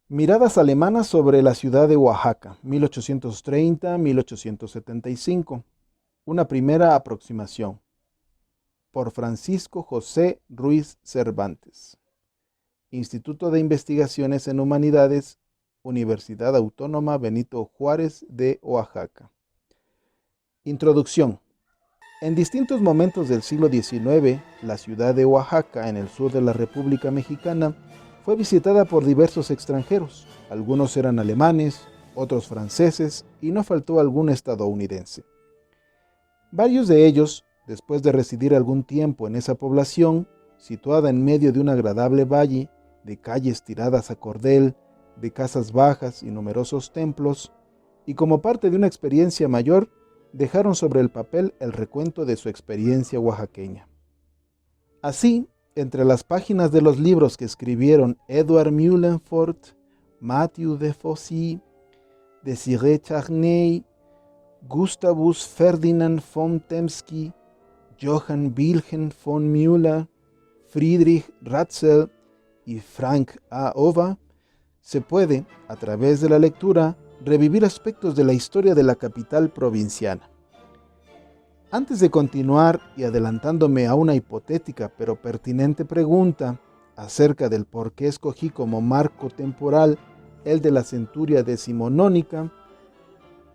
Miradas alemanas sobre la ciudad de Oaxaca, 1830-1875. Una primera aproximación. Por Francisco José Ruiz Cervantes. Instituto de Investigaciones en Humanidades, Universidad Autónoma Benito Juárez de Oaxaca. Introducción. En distintos momentos del siglo XIX, la ciudad de Oaxaca, en el sur de la República Mexicana, fue visitada por diversos extranjeros. Algunos eran alemanes, otros franceses y no faltó algún estadounidense. Varios de ellos, después de residir algún tiempo en esa población, situada en medio de un agradable valle, de calles tiradas a cordel, de casas bajas y numerosos templos, y como parte de una experiencia mayor, dejaron sobre el papel el recuento de su experiencia oaxaqueña. Así, entre las páginas de los libros que escribieron Edward Müllenfort, Mathieu de Fossey, Désiré Charnay, Gustavus Ferdinand von Temsky, Johann Wilhelm von Müller, Friedrich Ratzel y Frank A. Ova, se puede, a través de la lectura, revivir aspectos de la historia de la capital provinciana. Antes de continuar y adelantándome a una hipotética pero pertinente pregunta acerca del por qué escogí como marco temporal el de la centuria decimonónica,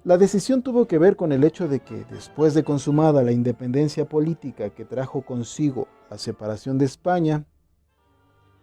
la decisión tuvo que ver con el hecho de que, después de consumada la independencia política que trajo consigo la separación de España,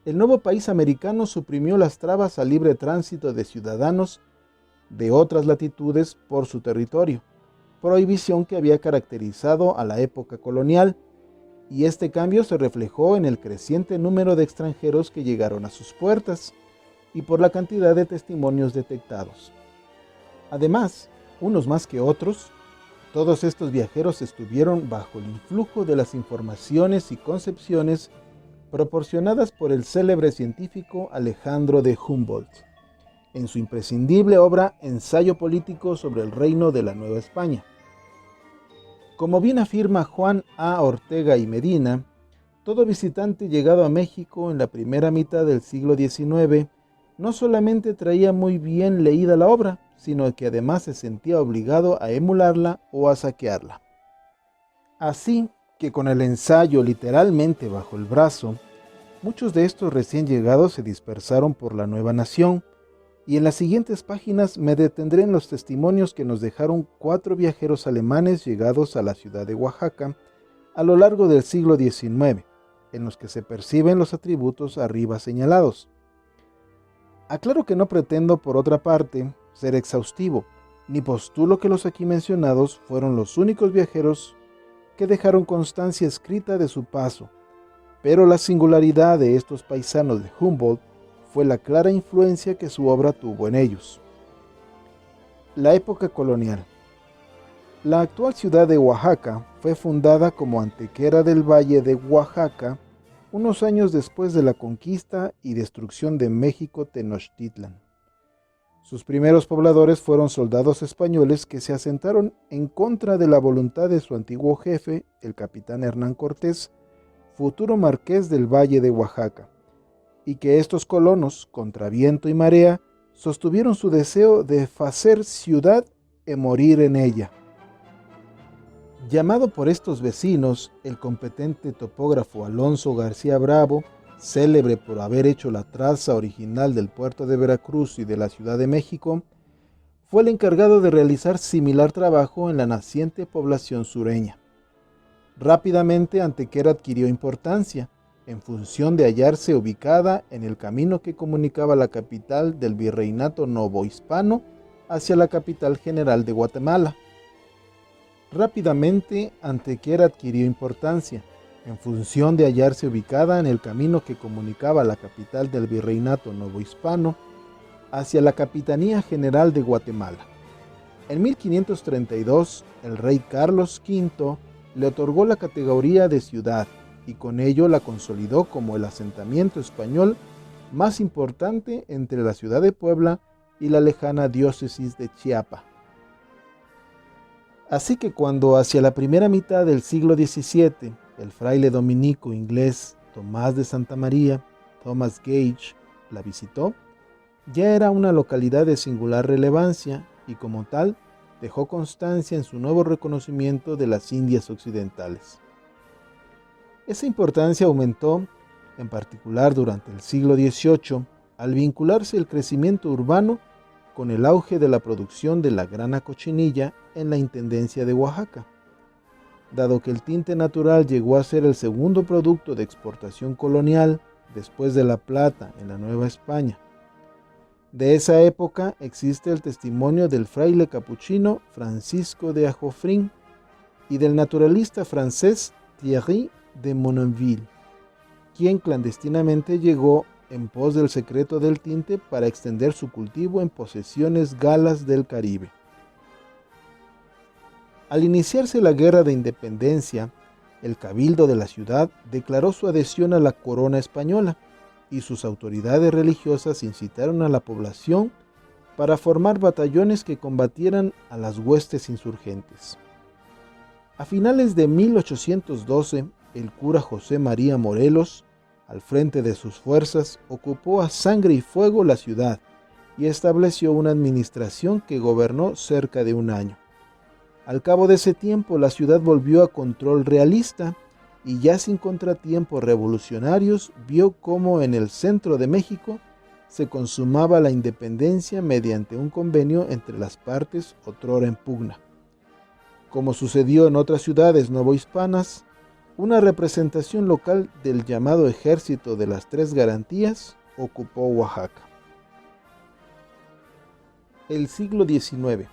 el nuevo país americano suprimió las trabas al libre tránsito de ciudadanos de otras latitudes por su territorio, prohibición que había caracterizado a la época colonial, y este cambio se reflejó en el creciente número de extranjeros que llegaron a sus puertas y por la cantidad de testimonios detectados. Además, unos más que otros, todos estos viajeros estuvieron bajo el influjo de las informaciones y concepciones proporcionadas por el célebre científico Alejandro de Humboldt, en su imprescindible obra Ensayo político sobre el reino de la Nueva España. Como bien afirma Juan A. Ortega y Medina, todo visitante llegado a México en la primera mitad del siglo XIX no solamente traía muy bien leída la obra, sino que además se sentía obligado a emularla o a saquearla. Así que con el ensayo literalmente bajo el brazo, muchos de estos recién llegados se dispersaron por la nueva nación, y en las siguientes páginas me detendré en los testimonios que nos dejaron 4 viajeros alemanes llegados a la ciudad de Oaxaca a lo largo del siglo XIX, en los que se perciben los atributos arriba señalados. Aclaro que no pretendo, por otra parte, ser exhaustivo, ni postulo que los aquí mencionados fueron los únicos viajeros que dejaron constancia escrita de su paso, pero la singularidad de estos paisanos de Humboldt fue la clara influencia que su obra tuvo en ellos. La época colonial. La actual ciudad de Oaxaca fue fundada como Antequera del Valle de Oaxaca unos años después de la conquista y destrucción de México Tenochtitlan. Sus primeros pobladores fueron soldados españoles que se asentaron en contra de la voluntad de su antiguo jefe, el capitán Hernán Cortés, futuro marqués del Valle de Oaxaca, y que estos colonos, contra viento y marea, sostuvieron su deseo de facer ciudad e morir en ella. Llamado por estos vecinos, el competente topógrafo Alonso García Bravo, célebre por haber hecho la traza original del puerto de Veracruz y de la Ciudad de México, fue el encargado de realizar similar trabajo en la naciente población sureña. Rápidamente Antequera adquirió importancia, en función de hallarse ubicada en el camino que comunicaba la capital del virreinato novohispano hacia la capital general de Guatemala. Rápidamente Antequera adquirió importancia, en función de hallarse ubicada en el camino que comunicaba la capital del virreinato novohispano hacia la capitanía general de Guatemala. En 1532, el rey Carlos V le otorgó la categoría de ciudad, y con ello la consolidó como el asentamiento español más importante entre la ciudad de Puebla y la lejana diócesis de Chiapa. Así que cuando hacia la primera mitad del siglo XVII el fraile dominico inglés Tomás de Santa María, Thomas Gage, la visitó, Ya era una localidad de singular relevancia y como tal dejó constancia en su nuevo reconocimiento de las Indias Occidentales. Esa importancia aumentó, en particular durante el siglo XVIII, al vincularse el crecimiento urbano con el auge de la producción de la grana cochinilla en la Intendencia de Oaxaca. Dado que el tinte natural llegó a ser el segundo producto de exportación colonial después de la plata en la Nueva España. De esa época existe el testimonio del fraile capuchino Francisco de Ajofrín y del naturalista francés Thierry de Mononville, quien clandestinamente llegó en pos del secreto del tinte para extender su cultivo en posesiones galas del Caribe. Al iniciarse la Guerra de Independencia, el cabildo de la ciudad declaró su adhesión a la corona española y sus autoridades religiosas incitaron a la población para formar batallones que combatieran a las huestes insurgentes. A finales de 1812, el cura José María Morelos, al frente de sus fuerzas, ocupó a sangre y fuego la ciudad y estableció una administración que gobernó cerca de un año. Al cabo de ese tiempo, la ciudad volvió a control realista y ya sin contratiempos revolucionarios vio cómo en el centro de México se consumaba la independencia mediante un convenio entre las partes otrora en pugna. Como sucedió en otras ciudades novohispanas, una representación local del llamado Ejército de las Tres Garantías ocupó Oaxaca. El siglo XIX.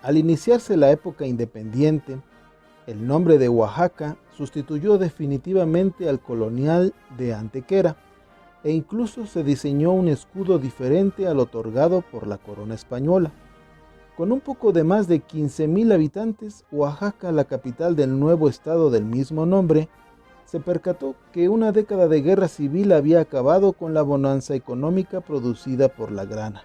Al iniciarse la época independiente, el nombre de Oaxaca sustituyó definitivamente al colonial de Antequera e incluso se diseñó un escudo diferente al otorgado por la corona española. Con un poco de más de 15,000 habitantes, Oaxaca, la capital del nuevo estado del mismo nombre, se percató que una década de guerra civil había acabado con la bonanza económica producida por la grana.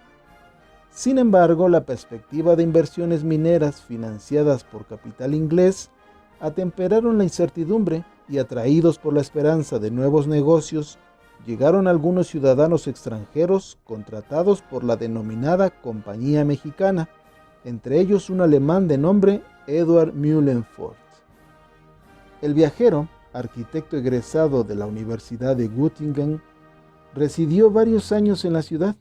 Sin embargo, la perspectiva de inversiones mineras financiadas por capital inglés atemperaron la incertidumbre y, atraídos por la esperanza de nuevos negocios, llegaron algunos ciudadanos extranjeros contratados por la denominada Compañía Mexicana, entre ellos un alemán de nombre Eduard Mühlenfort. El viajero, arquitecto egresado de la Universidad de Göttingen, residió varios años en la ciudad.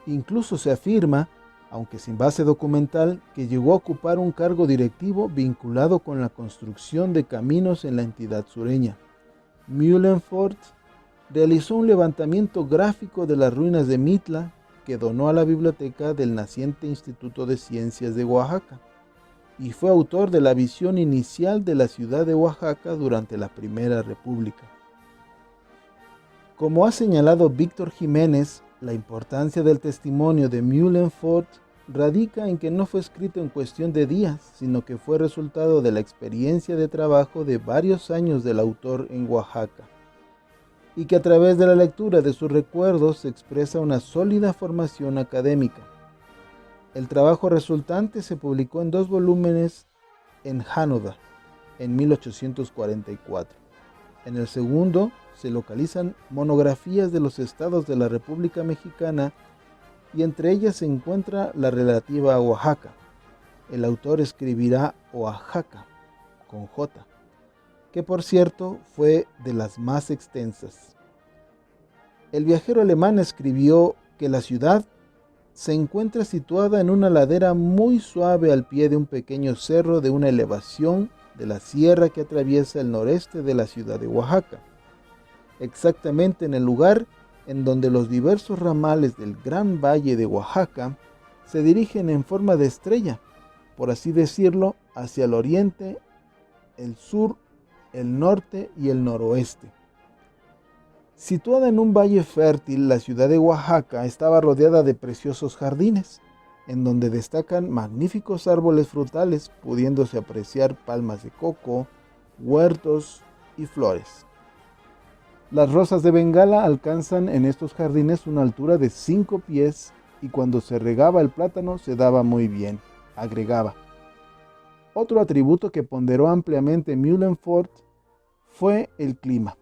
Incluso se afirma, aunque sin base documental, que llegó a ocupar un cargo directivo vinculado con la construcción de caminos en la entidad sureña. Mühlenfort realizó un levantamiento gráfico de las ruinas de Mitla que donó a la biblioteca del naciente Instituto de Ciencias de Oaxaca y fue autor de la visión inicial de la ciudad de Oaxaca durante la Primera República. Como ha señalado Víctor Jiménez, la importancia del testimonio de Mühlenfort radica en que no fue escrito en cuestión de días, sino que fue resultado de la experiencia de trabajo de varios años del autor en Oaxaca, y que a través de la lectura de sus recuerdos se expresa una sólida formación académica. El trabajo resultante se publicó en 2 volúmenes en Hannover, en 1844. En el segundo se localizan monografías de los estados de la República Mexicana y entre ellas se encuentra la relativa a Oaxaca. El autor escribirá Oaxaca, con J, que por cierto fue de las más extensas. El viajero alemán escribió que la ciudad se encuentra situada en una ladera muy suave al pie de un pequeño cerro de una elevación de la sierra que atraviesa el noreste de la ciudad de Oaxaca, exactamente en el lugar en donde los diversos ramales del Gran Valle de Oaxaca se dirigen en forma de estrella, por así decirlo, hacia el oriente, el sur, el norte y el noroeste. Situada en un valle fértil, la ciudad de Oaxaca estaba rodeada de preciosos jardines, en donde destacan magníficos árboles frutales, pudiéndose apreciar palmas de coco, huertos y flores. Las rosas de Bengala alcanzan en estos jardines una altura de 5 pies y cuando se regaba el plátano se daba muy bien, agregaba. Otro atributo que ponderó ampliamente Mühlenfort fue el clima.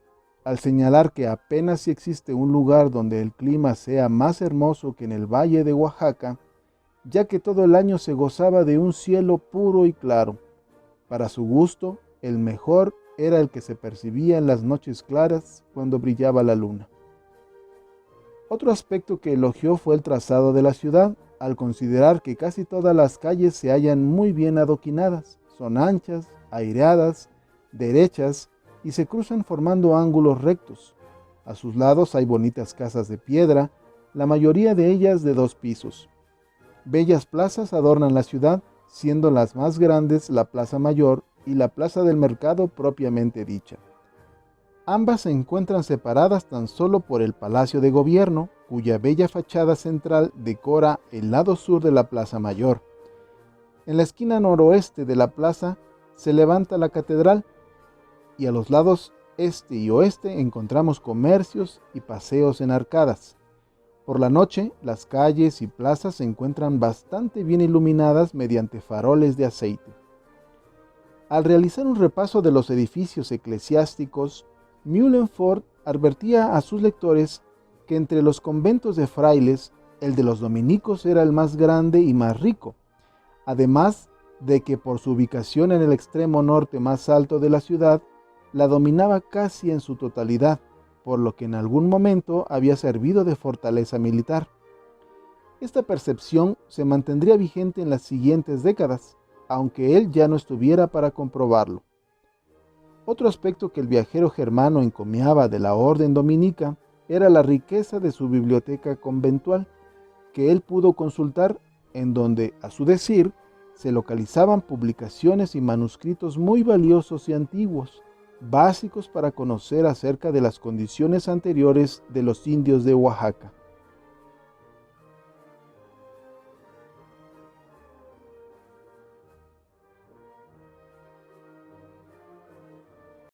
al señalar que apenas si existe un lugar donde el clima sea más hermoso que en el valle de Oaxaca, ya que todo el año se gozaba de un cielo puro y claro. Para su gusto, el mejor era el que se percibía en las noches claras cuando brillaba la luna. Otro aspecto que elogió fue el trazado de la ciudad, al considerar que casi todas las calles se hallan muy bien adoquinadas, son anchas, aireadas, derechas y se cruzan formando ángulos rectos. A sus lados hay bonitas casas de piedra, la mayoría de ellas de 2 pisos. Bellas plazas adornan la ciudad, siendo las más grandes la Plaza Mayor y la Plaza del Mercado propiamente dicha. Ambas se encuentran separadas tan solo por el Palacio de Gobierno, cuya bella fachada central decora el lado sur de la Plaza Mayor. En la esquina noroeste de la plaza se levanta la catedral y a los lados este y oeste encontramos comercios y paseos en arcadas. Por la noche, las calles y plazas se encuentran bastante bien iluminadas mediante faroles de aceite. Al realizar un repaso de los edificios eclesiásticos, Müllenfort advertía a sus lectores que entre los conventos de frailes, el de los dominicos era el más grande y más rico, además de que por su ubicación en el extremo norte más alto de la ciudad, la dominaba casi en su totalidad, por lo que en algún momento había servido de fortaleza militar. Esta percepción se mantendría vigente en las siguientes décadas, aunque él ya no estuviera para comprobarlo. Otro aspecto que el viajero germano encomiaba de la orden dominica era la riqueza de su biblioteca conventual, que él pudo consultar, en donde, a su decir, se localizaban publicaciones y manuscritos muy valiosos y antiguos, básicos para conocer acerca de las condiciones anteriores de los indios de Oaxaca.